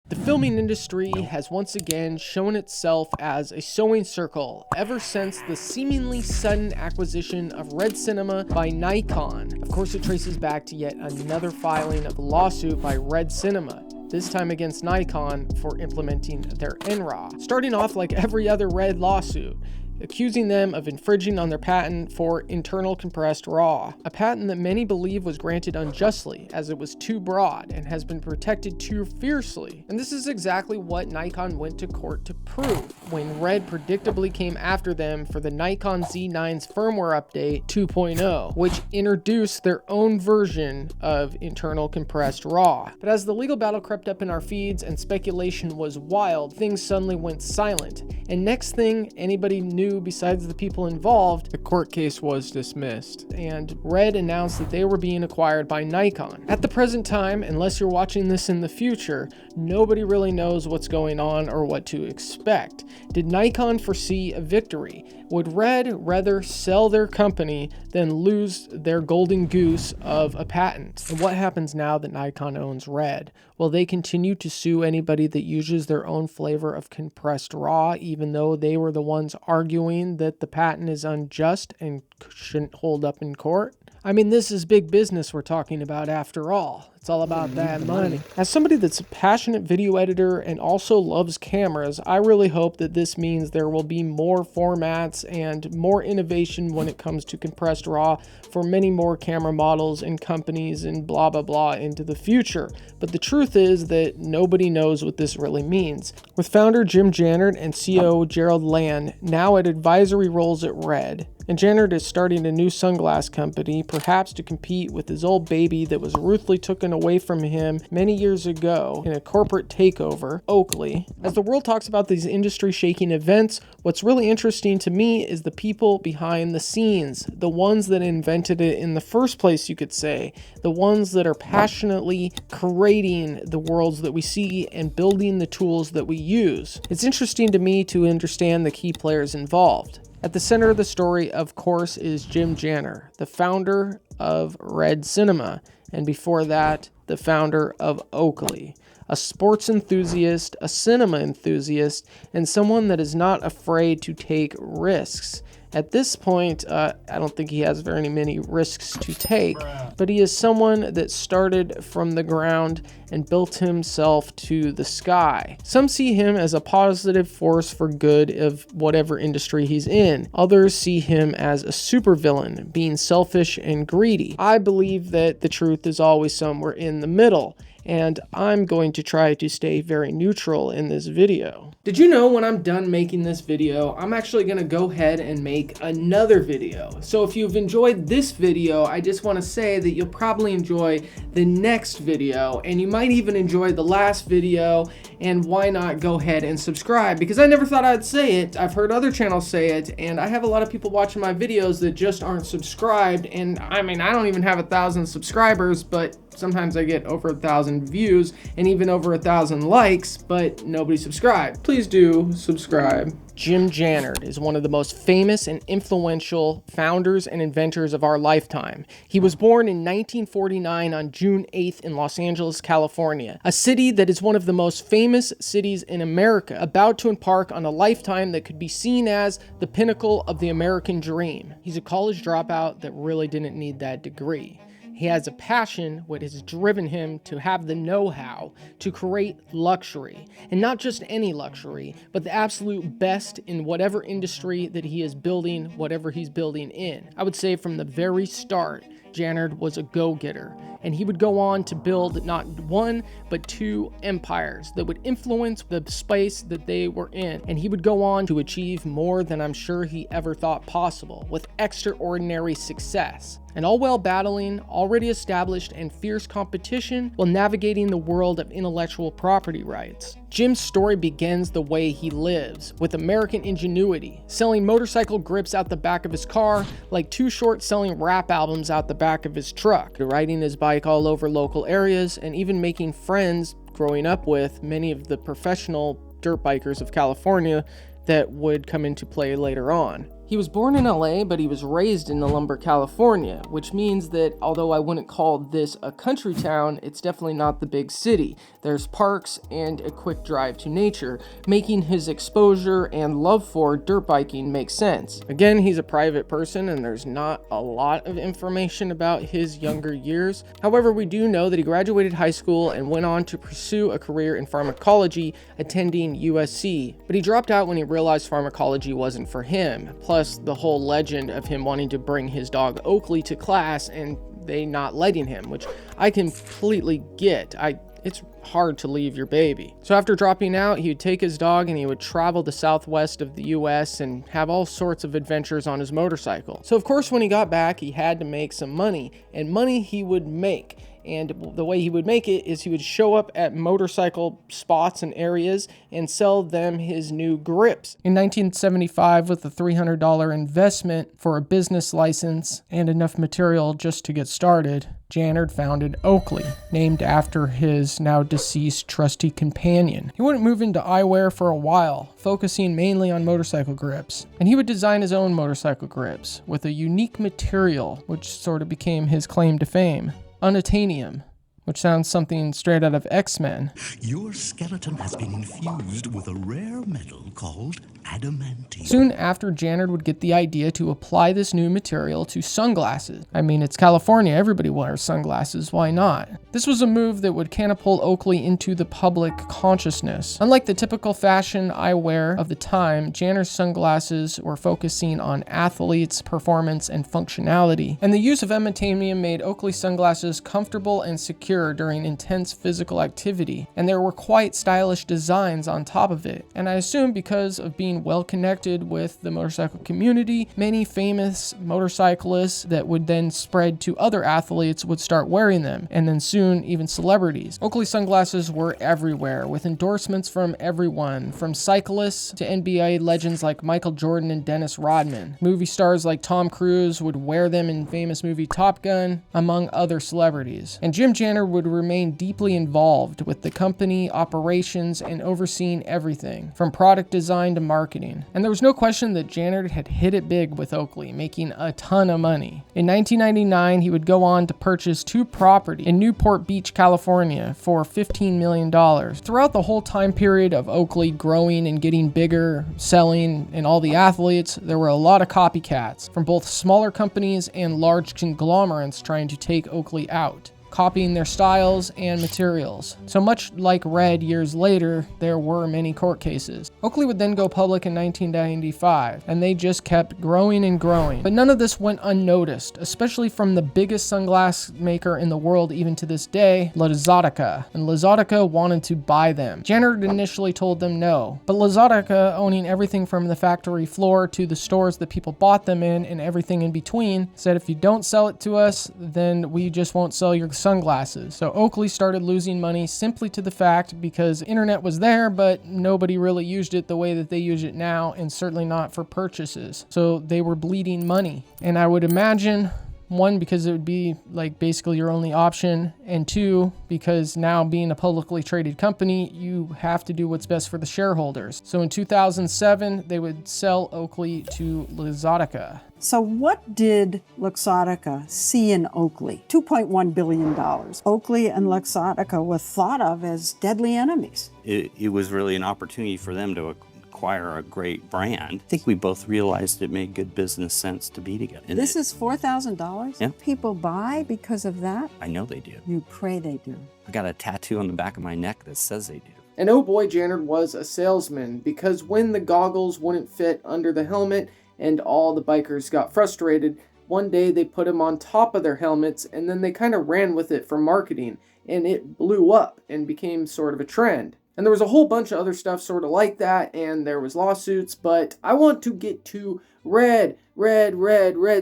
The filming industry has once again shown itself as a sewing circle ever since the seemingly sudden acquisition of Red Cinema by Nikon. Of course, it traces back to yet another filing of a lawsuit by Red Cinema, this time against Nikon for implementing their NRAW. Starting off like every other Red lawsuit, accusing them of infringing on their patent for internal compressed RAW, a patent that many believe was granted unjustly as it was too broad and has been protected too fiercely. And this is exactly what Nikon went to court to prove when Red predictably came after them for the Nikon Z9's firmware update 2.0, which introduced their own version of internal compressed RAW. But as the legal battle crept up in our feeds and speculation was wild, things suddenly went silent. And next thing anybody knew besides the people involved, the court case was dismissed, and Red announced that they were being acquired by Nikon. At the present time, unless you're watching this in the future, nobody really knows what's going on or what to expect. Did Nikon foresee a victory? Would Red rather sell their company than lose their golden goose of a patent? And what happens now that Nikon owns Red? Will they continue to sue anybody that uses their own flavor of compressed RAW, even though they were the ones arguing that the patent is unjust and shouldn't hold up in court? I mean, this is big business we're talking about after all. It's all about that money. As somebody that's a passionate video editor and also loves cameras, I really hope that this means there will be more formats and more innovation when it comes to compressed RAW for many more camera models and companies and blah, blah, blah into the future. But the truth is that nobody knows what this really means. With founder Jim Jannard and CEO Gerald Land now at advisory roles at Red, and Jannard is starting a new sunglass company, perhaps to compete with his old baby that was ruthlessly taken away from him many years ago in a corporate takeover, Oakley. As the world talks about these industry-shaking events, what's really interesting to me is the people behind the scenes, the ones that invented it in the first place, you could say, the ones that are passionately creating the worlds that we see and building the tools that we use. It's interesting to me to understand the key players involved. At the center of the story, of course, is Jim Jannard, the founder of Red Cinema, and before that, the founder of Oakley, a sports enthusiast, a cinema enthusiast, and someone that is not afraid to take risks. At this point, I don't think he has very many risks to take, but he is someone that started from the ground and built himself to the sky. Some see him as a positive force for good of whatever industry he's in. Others see him as a supervillain, being selfish and greedy. I believe that the truth is always somewhere in the middle, and I'm going to try to stay very neutral in this video. Did you know when I'm done making this video, I'm actually going to go ahead and make another video. So if you've enjoyed this video, I just want to say that you'll probably enjoy the next video, and you might even enjoy the last video, and why not go ahead and subscribe? Because I never thought I'd say it. I've heard other channels say it, and I have a lot of people watching my videos that just aren't subscribed, and I mean, I don't even have 1,000 subscribers, but sometimes I get over 1,000 views and even over 1,000 likes, but nobody subscribed. Please do subscribe. Jim Jannard is one of the most famous and influential founders and inventors of our lifetime. He was born in 1949 on June 8th in Los Angeles, California, a city that is one of the most famous cities in America, about to embark on a lifetime that could be seen as the pinnacle of the American dream. He's a college dropout that really didn't need that degree. He has a passion what has driven him to have the know-how to create luxury, and not just any luxury, but the absolute best in whatever industry that he is building, whatever he's building in. I would say from the very start, Jannard was a go-getter, and he would go on to build not one, but two empires that would influence the space that they were in, and he would go on to achieve more than I'm sure he ever thought possible, with extraordinary success. And all while battling already established and fierce competition while navigating the world of intellectual property rights. Jim's story begins the way he lives, with American ingenuity, selling motorcycle grips out the back of his car like Too Short selling rap albums out the back of his truck, riding his bike all over local areas, and even making friends growing up with many of the professional dirt bikers of California that would come into play later on. He was born in LA, but he was raised in Lumber, California, which means that although I wouldn't call this a country town, it's definitely not the big city. There's parks and a quick drive to nature, making his exposure and love for dirt biking make sense. Again, he's a private person and there's not a lot of information about his younger years. However, we do know that he graduated high school and went on to pursue a career in pharmacology, attending USC, but he dropped out when he realized pharmacology wasn't for him. Plus, the whole legend of him wanting to bring his dog Oakley to class and they not letting him, which I completely get. It's hard to leave your baby. So after dropping out, he would take his dog and he would travel the southwest of the US and have all sorts of adventures on his motorcycle. So of course, when he got back, he had to make some money, and money he would make. And the way he would make it is he would show up at motorcycle spots and areas and sell them his new grips. In 1975, with a $300 investment for a business license and enough material just to get started, Jannard founded Oakley, named after his now deceased trusty companion. He wouldn't move into eyewear for a while, focusing mainly on motorcycle grips. And he would design his own motorcycle grips with a unique material, which sort of became his claim to fame. Unobtainium, which sounds something straight out of X-Men. Your skeleton has been infused with a rare metal called adamantium. Soon after, Jannard would get the idea to apply this new material to sunglasses. I mean, it's California, everybody wears sunglasses, why not? This was a move that would catapult Oakley into the public consciousness. Unlike the typical fashion eyewear of the time, Jannard's sunglasses were focusing on athletes, performance, and functionality. And the use of adamantium made Oakley sunglasses comfortable and secure during intense physical activity. And there were quite stylish designs on top of it. And I assume because of being well connected with the motorcycle community, many famous motorcyclists that would then spread to other athletes would start wearing them, and then soon even celebrities. Oakley sunglasses were everywhere, with endorsements from everyone, from cyclists to NBA legends like Michael Jordan and Dennis Rodman. Movie stars like Tom Cruise would wear them in famous movie Top Gun, among other celebrities. And Jim Jannard would remain deeply involved with the company, operations, and overseeing everything, from product design to marketing. And there was no question that Jannard had hit it big with Oakley, making a ton of money. In 1999, he would go on to purchase 2 properties in Newport Beach, California for $15 million. Throughout the whole time period of Oakley growing and getting bigger, selling, and all the athletes, there were a lot of copycats from both smaller companies and large conglomerates trying to take Oakley out, copying their styles and materials. So much like Red years later, there were many court cases. Oakley would then go public in 1995, and they just kept growing and growing. But none of this went unnoticed, especially from the biggest sunglass maker in the world even to this day, Luxottica. And Luxottica wanted to buy them. Jannard initially told them no, but Luxottica, owning everything from the factory floor to the stores that people bought them in and everything in between, said if you don't sell it to us, then we just won't sell your sunglasses. So Oakley started losing money simply to the fact because internet was there, but nobody really used it the way that they use it now, and certainly not for purchases. So they were bleeding money. And I would imagine, 1, because it would be like basically your only option, and 2, because now being a publicly traded company, you have to do what's best for the shareholders. So in 2007, they would sell Oakley to Luxottica. So what did Luxottica see in Oakley? $2.1 billion. Oakley and Luxottica were thought of as deadly enemies. It was really an opportunity for them to acquire a great brand. I think we both realized it made good business sense to be together. And this is $4,000? Yeah. People buy because of that? I know they do. You pray they do. I got a tattoo on the back of my neck that says they do. And oh boy, Jannard was a salesman, because when the goggles wouldn't fit under the helmet and all the bikers got frustrated, one day they put them on top of their helmets and then they kind of ran with it for marketing, and it blew up and became sort of a trend. And there was a whole bunch of other stuff sort of like that, and there was lawsuits, but I want to get to red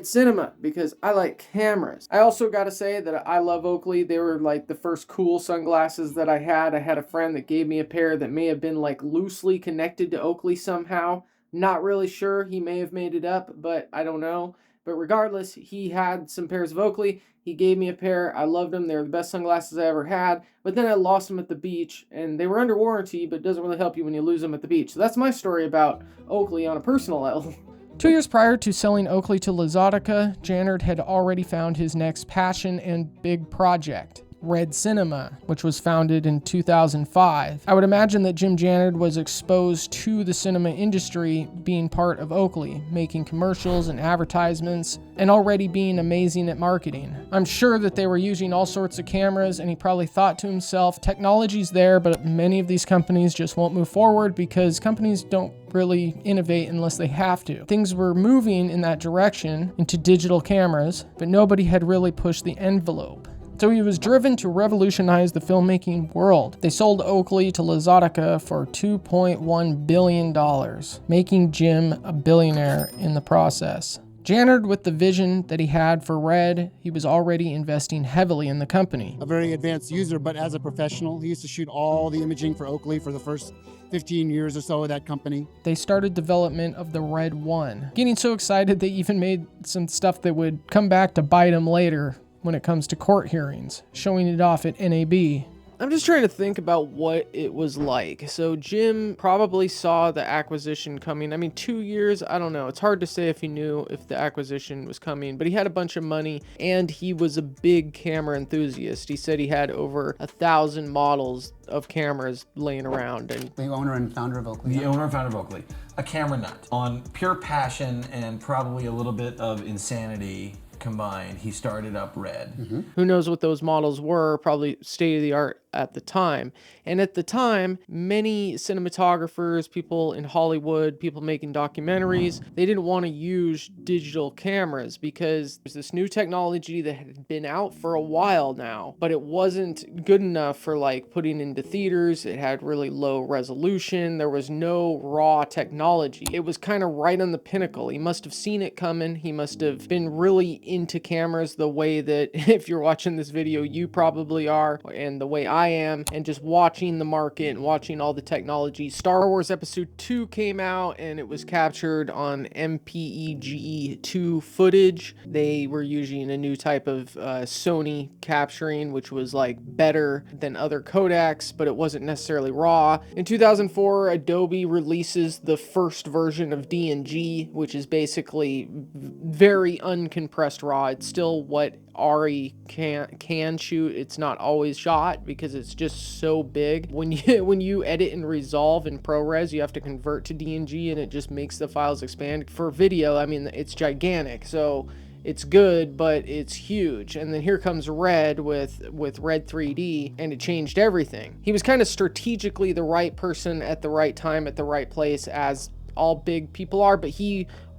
cinema because I like cameras. I also got to say that I love Oakley. They were like the first cool sunglasses that I had. I had a friend that gave me a pair that may have been like loosely connected to Oakley somehow. Not really sure. He may have made it up, but I don't know. But regardless, he had some pairs of Oakley. He gave me a pair. I loved them. They were the best sunglasses I ever had. But then I lost them at the beach, and they were under warranty, but it doesn't really help you when you lose them at the beach. So that's my story about Oakley on a personal level. 2 years prior to selling Oakley to Luxottica, Jannard had already found his next passion and big project, Red Cinema, which was founded in 2005. I would imagine that Jim Jannard was exposed to the cinema industry being part of Oakley, making commercials and advertisements, and already being amazing at marketing. I'm sure that they were using all sorts of cameras, and he probably thought to himself, technology's there, but many of these companies just won't move forward because companies don't really innovate unless they have to. Things were moving in that direction into digital cameras, but nobody had really pushed the envelope. So he was driven to revolutionize the filmmaking world. They sold Oakley to Luxottica for $2.1 billion, making Jim a billionaire in the process. Jannard, with the vision that he had for Red, he was already investing heavily in the company. A very advanced user, but as a professional, he used to shoot all the imaging for Oakley for the first 15 years or so of that company. They started development of the Red 1, getting so excited they even made some stuff that would come back to bite them later when it comes to court hearings, showing it off at NAB. I'm just trying to think about what it was like. So Jim probably saw the acquisition coming. I mean, 2 years, I don't know. It's hard to say if he knew if the acquisition was coming, but he had a bunch of money and he was a big camera enthusiast. He said he had over 1,000 models of cameras laying around. And the owner and founder of Oakley. The owner and founder of Oakley. A camera nut. On pure passion and probably a little bit of insanity combined, he started up Red. Who knows what those models were, probably state of the art at the time. And at the time, many cinematographers, people in Hollywood, people making documentaries, they didn't want to use digital cameras because there's this new technology that had been out for a while now, but it wasn't good enough for like putting into theaters. It had really low resolution. There was no raw technology. It was kind of right on the pinnacle. He must have seen it coming. He must have been really into cameras the way that if you're watching this video, you probably are, and the way I am, and just watching the market and watching all the technology. Star Wars Episode 2 came out and it was captured on MPEG-2 footage. They were using a new type of Sony capturing, which was like better than other codecs, but it wasn't necessarily raw. In 2004, Adobe releases the first version of D&G, which is basically very uncompressed raw. It's still what RE can shoot. It's not always shot because it's just so big. When you edit and resolve in ProRes, you have to convert to D&G and it just makes the files expand. For video, I mean, it's gigantic. So it's good, but it's huge. And then here comes Red with Red 3D, and it changed everything. He was kind of strategically the right person at the right time at the right place, as all big people are, but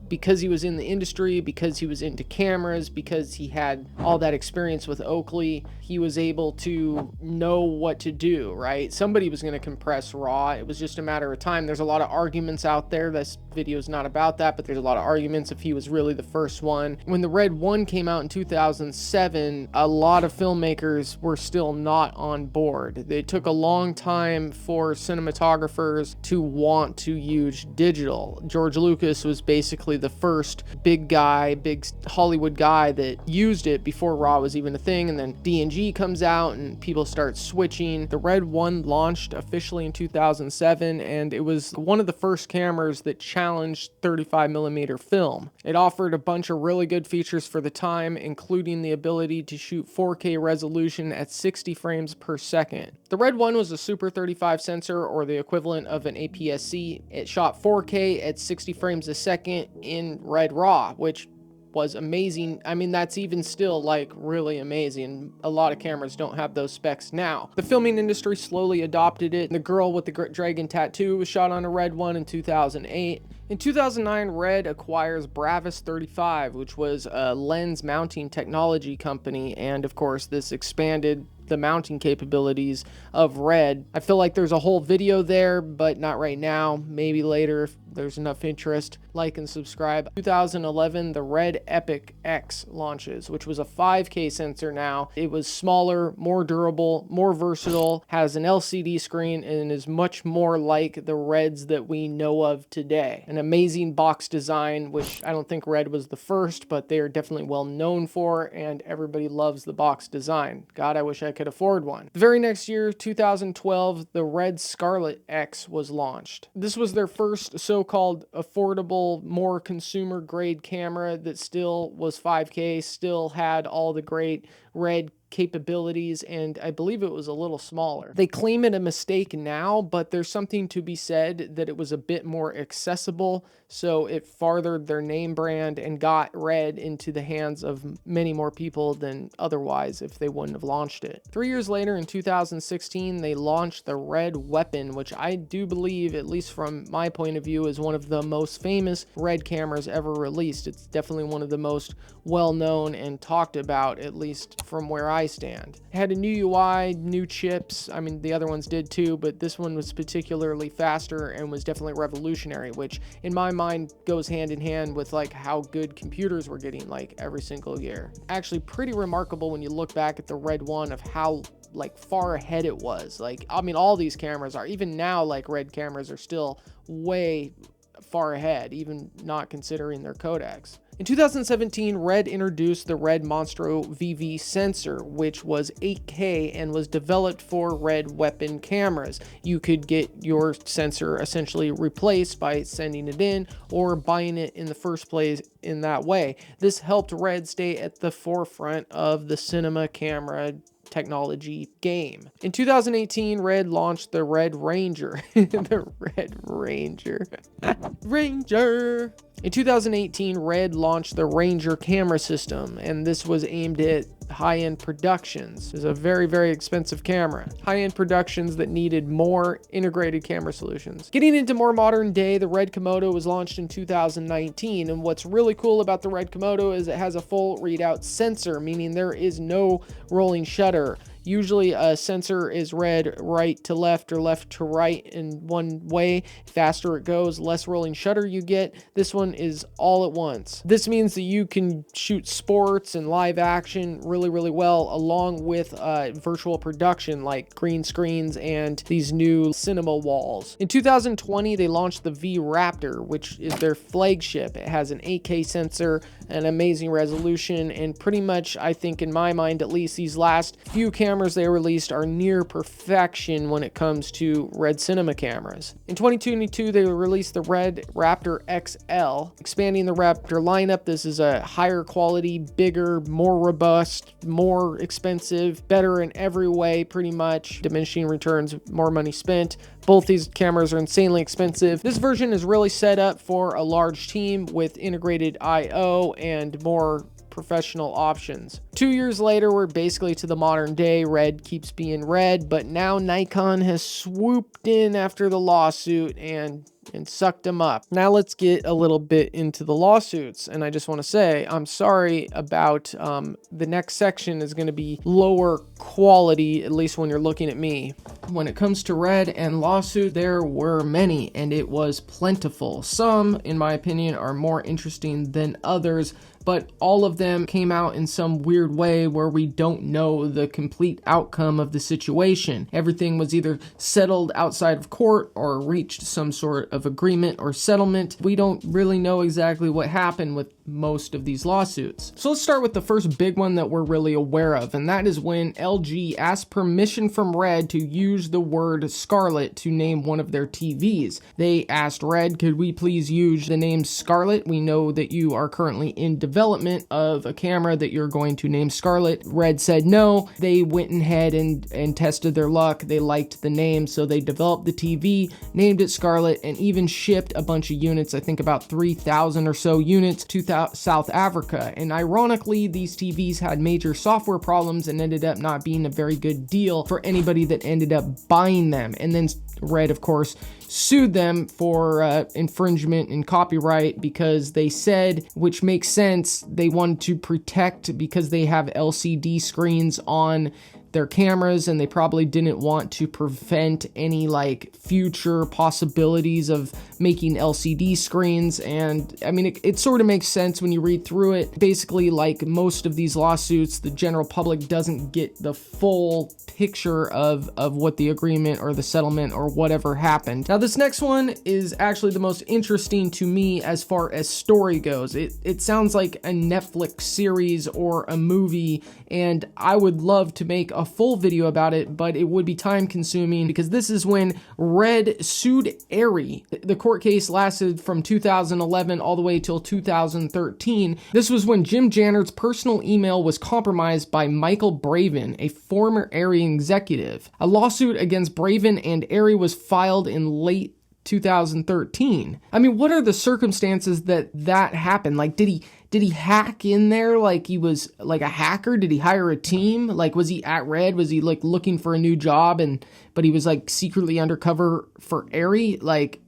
because he was in the industry, because he was into cameras, because he had all that experience with Oakley, he was able to know what to do, right? Somebody was going to compress raw. It was just a matter of time. There's a lot of arguments out there. This video is not about that, but there's a lot of arguments if he was really the first one. When the Red 1 came out in 2007, a lot of filmmakers were still not on board. It took a long time for cinematographers to want to use digital. George Lucas was basically the first big Hollywood guy that used it before RAW was even a thing, and then D&G comes out and people start switching. The Red 1 launched officially in 2007, and it was one of the first cameras that challenged 35mm film. It offered a bunch of really good features for the time, including the ability to shoot 4K resolution at 60 frames per second. The Red 1 was a Super 35 sensor, or the equivalent of an APS-C. It shot 4K at 60 frames a second in Red RAW, which was amazing. I mean, that's even still like really amazing. A lot of cameras don't have those specs now. The filming industry slowly adopted it. The girl with the dragon tattoo was shot on a Red 1 in 2008. In 2009, Red acquires Bravis 35, which was a lens mounting technology company, and of course this expanded the mounting capabilities of Red. I feel like there's a whole video there, but not right now. Maybe later if there's enough interest. Like and subscribe. 2011, the Red Epic X launches, which was a 5K sensor now. It was smaller, more durable, more versatile, has an LCD screen, and is much more like the Reds that we know of today. An amazing box design, which I don't think Red was the first, but they are definitely well known for, and everybody loves the box design. God, I wish I could afford one. The very next year, 2012, the Red Scarlet X was launched. This was their first so-called so-called affordable, more consumer grade camera that still was 5K, still had all the great RED capabilities, and I believe it was a little smaller. They claim it a mistake now, but there's something to be said that it was a bit more accessible, so it farthered their name brand and got RED into the hands of many more people than otherwise if they wouldn't have launched it. 3 years later, in 2016, they launched the RED Weapon, which I do believe, at least from my point of view, is one of the most famous RED cameras ever released. It's definitely one of the most well-known and talked about, at least from where I stand. It had a new UI, new chips. I mean, the other ones did too, but this one was particularly faster and was definitely revolutionary, which in my mind goes hand in hand with like how good computers were getting like every single year. Actually pretty remarkable when you look back at the RED 1 of how like far ahead it was. Like, I mean, all these cameras are, even now, like RED cameras are still way far ahead, even not considering their codecs. In 2017, RED introduced the RED Monstro VV sensor, which was 8K and was developed for RED Weapon cameras. You could get your sensor essentially replaced by sending it in or buying it in the first place in that way. This helped RED stay at the forefront of the cinema camera technology game. In 2018, RED launched the RED Ranger. The RED Ranger. Ranger! In 2018, RED launched the Ranger camera system, and this was aimed at high-end productions. It's a very, very expensive camera. High-end productions that needed more integrated camera solutions. Getting into more modern day, the RED Komodo was launched in 2019, and what's really cool about the RED Komodo is it has a full readout sensor, meaning there is no rolling shutter. Usually a sensor is read right to left or left to right in one way. Faster it goes, less rolling shutter you get. This one is all at once. This means that you can shoot sports and live action really, really well, along with virtual production like green screens and these new cinema walls. In 2020, they launched the V Raptor, which is their flagship. It has an 8K sensor, an amazing resolution, and pretty much, I think in my mind at least, these last few cameras they released are near perfection when it comes to RED cinema cameras. In 2022, they released the RED Raptor XL, expanding the Raptor lineup. This is a higher quality, bigger, more robust, more expensive, better in every way, pretty much. Diminishing returns, more money spent. Both these cameras are insanely expensive. This version is really set up for a large team with integrated I/O and more professional options. 2 years later, we're basically to the modern day. RED keeps being RED, but now Nikon has swooped in after the lawsuit and sucked them up. Now let's get a little bit into the lawsuits, and I just want to say I'm sorry about the next section is going to be lower quality, at least when you're looking at me. When it comes to RED and lawsuit, there were many, and it was plentiful. Some, in my opinion, are more interesting than others, but all of them came out in some weird way where we don't know the complete outcome of the situation. Everything was either settled outside of court or reached some sort of agreement or settlement. We don't really know exactly what happened with most of these lawsuits. So let's start with the first big one that we're really aware of, and that is when LG asked permission from RED to use the word Scarlet to name one of their TVs. They asked RED, could we please use the name Scarlet? We know that you are currently in development of a camera that you're going to name Scarlet. RED said no. They went ahead and tested their luck. They liked the name, so they developed the TV, named it Scarlet, and even shipped a bunch of units, I think about 3,000 or so units to South Africa. And ironically, these TVs had major software problems and ended up not being a very good deal for anybody that ended up buying them. And then RED, of course, sued them for infringement and copyright because they said, which makes sense, they wanted to protect because they have LCD screens on their cameras, and they probably didn't want to prevent any like future possibilities of making LCD screens. And I mean, it sort of makes sense when you read through it. Basically, like most of these lawsuits, the general public doesn't get the full picture of what the agreement or the settlement or whatever happened. Now, this next one is actually the most interesting to me as far as story goes. It sounds like a Netflix series or a movie, and I would love to make a full video about it, but it would be time consuming because this is when Red sued Arri. The court case lasted from 2011 all the way till 2013. This was when Jim Jannard's personal email was compromised by Michael Braven, a former Arri executive. A lawsuit against Braven and Arri was filed in late 2013. I mean, what are the circumstances that happened? Like, did he hack in there like he was like a hacker? Did he hire a team? Like, was he at Red? Was he like looking for a new job but he was like secretly undercover for Arri? Like,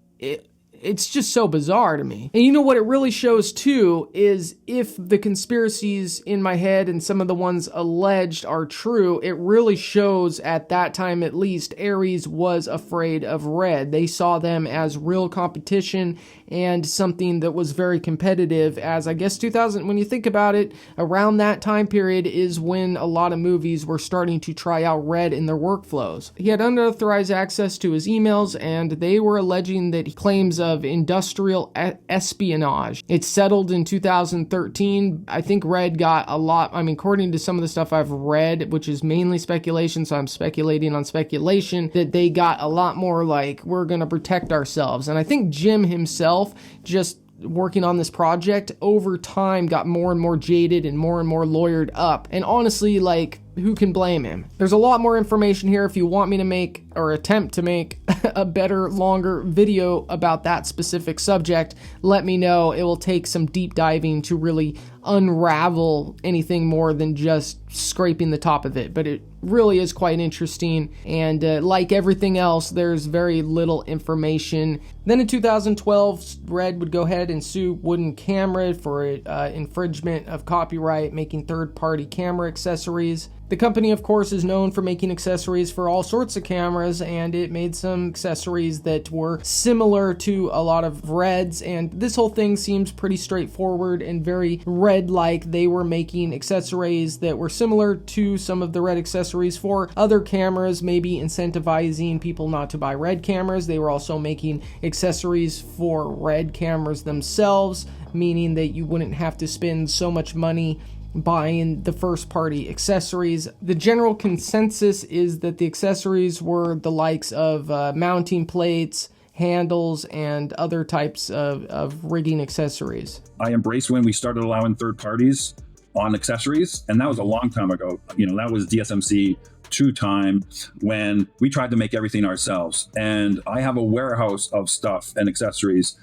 it's just so bizarre to me. And you know what it really shows too is if the conspiracies in my head and some of the ones alleged are true, it really shows at that time at least Arri was afraid of Red. They saw them as real competition and something that was very competitive, as I guess 2000, when you think about it, around that time period is when a lot of movies were starting to try out Red in their workflows. He had unauthorized access to his emails, and they were alleging that claims of industrial espionage. It settled in 2013. I think Red got a lot, I mean, according to some of the stuff I've read, which is mainly speculation, so I'm speculating on speculation, that they got a lot more like, we're going to protect ourselves. And I think Jim himself, just working on this project, over time got more and more jaded and more lawyered up. And honestly, like, who can blame him? There's a lot more information here if you want me to make or attempt to make a better, longer video about that specific subject. Let me know. It will take some deep diving to really unravel anything more than just scraping the top of it, but it really is quite interesting. And like everything else, there's very little information. Then in 2012, Red would go ahead and sue Wooden Camera for infringement of copyright, making third-party camera accessories. The company, of course, is known for making accessories for all sorts of cameras, and it made some accessories that were similar to a lot of Reds, and this whole thing seems pretty straightforward and very Red-like. They were making accessories that were similar to some of the Red accessories for other cameras, maybe incentivizing people not to buy Red cameras. They were also making accessories for Red cameras themselves, meaning that you wouldn't have to spend so much money buying the first party accessories. The general consensus is that the accessories were the likes of mounting plates, handles, and other types of rigging accessories. I embraced when we started allowing third parties on accessories, and that was a long time ago. You know, that was DSMC 2 time when we tried to make everything ourselves. And I have a warehouse of stuff and accessories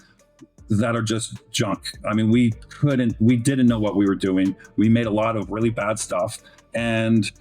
that are just junk. I mean, we didn't know what we were doing. We made a lot of really bad stuff. And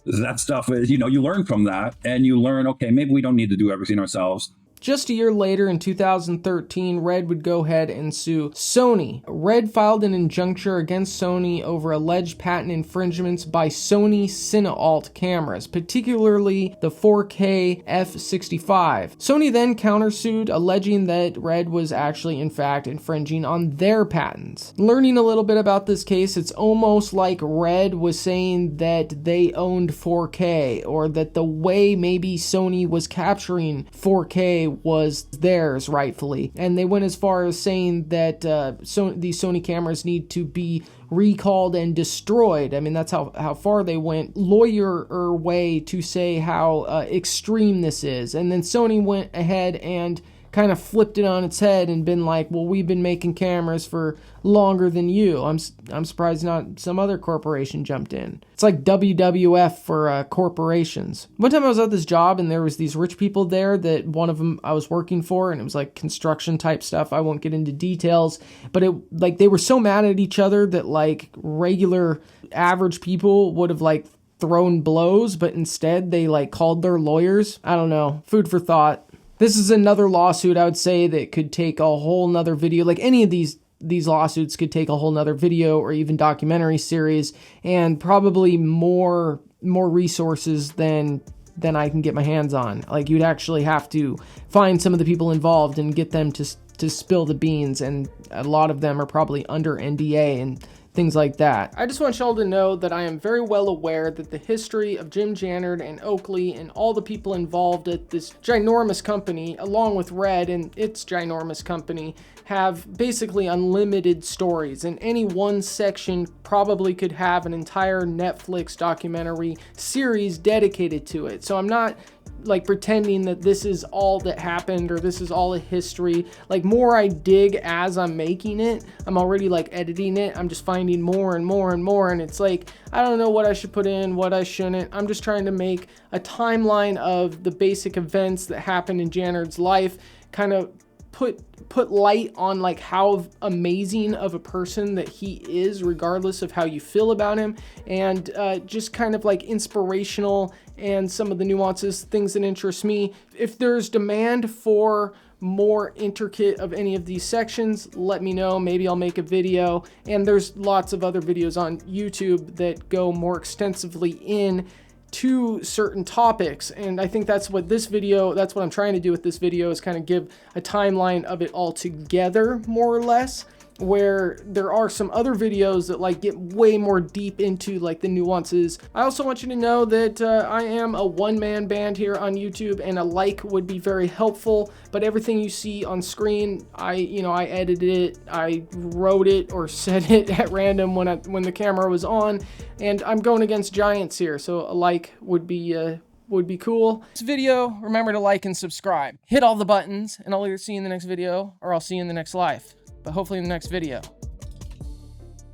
that stuff is, you know, you learn from that and you learn, okay, maybe we don't need to do everything ourselves. Just a year later, in 2013, Red would go ahead and sue Sony. Red filed an injunction against Sony over alleged patent infringements by Sony Cinealt cameras, particularly the 4K f/65. Sony then countersued, alleging that Red was actually, in fact, infringing on their patents. Learning a little bit about this case, it's almost like Red was saying that they owned 4K, or that the way maybe Sony was capturing 4K was theirs rightfully, and they went as far as saying that these Sony cameras need to be recalled and destroyed. I mean, that's how far they went, lawyer way to say how extreme this is. And then Sony went ahead and kind of flipped it on its head and been like, well, we've been making cameras for longer than you. I'm surprised not some other corporation jumped in. It's like WWF for corporations. One time I was at this job and there was these rich people there that one of them I was working for, and it was like construction type stuff. I won't get into details, but it like they were so mad at each other that like regular average people would have like thrown blows, but instead they like called their lawyers. I don't know. Food for thought. This is another lawsuit I would say that could take a whole nother video. Like any of these lawsuits could take a whole nother video or even documentary series, and probably more resources than I can get my hands on. Like you'd actually have to find some of the people involved and get them to spill the beans, and a lot of them are probably under NDA, and things like that. I just want y'all to know that I am very well aware that the history of Jim Jannard and Oakley and all the people involved at this ginormous company, along with Red and its ginormous company, have basically unlimited stories, and any one section probably could have an entire Netflix documentary series dedicated to it. So I'm not like pretending that this is all that happened or this is all a history. Like, more I dig as I'm making it, I'm already like editing it, I'm just finding more and more and more, and it's like I don't know what I should put in, what I shouldn't. I'm just trying to make a timeline of the basic events that happened in Jannard's life, kind of put light on like how amazing of a person that he is, regardless of how you feel about him, and just kind of like inspirational and some of the nuances, things that interest me. If there's demand for more intricate of any of these sections, let me know. Maybe I'll make a video, and there's lots of other videos on YouTube that go more extensively in to certain topics, and I think that's what I'm trying to do with this video, is kind of give a timeline of it all together, more or less, where there are some other videos that like get way more deep into like the nuances. I also want you to know that I am a one-man band here on YouTube, and a like would be very helpful, but everything you see on screen, I edited it, I wrote it or said it at random when the camera was on, and I'm going against giants here, so a like would be cool. This video, remember to like and subscribe. Hit all the buttons, and I'll either see you in the next video or I'll see you in the next life. But hopefully in the next video.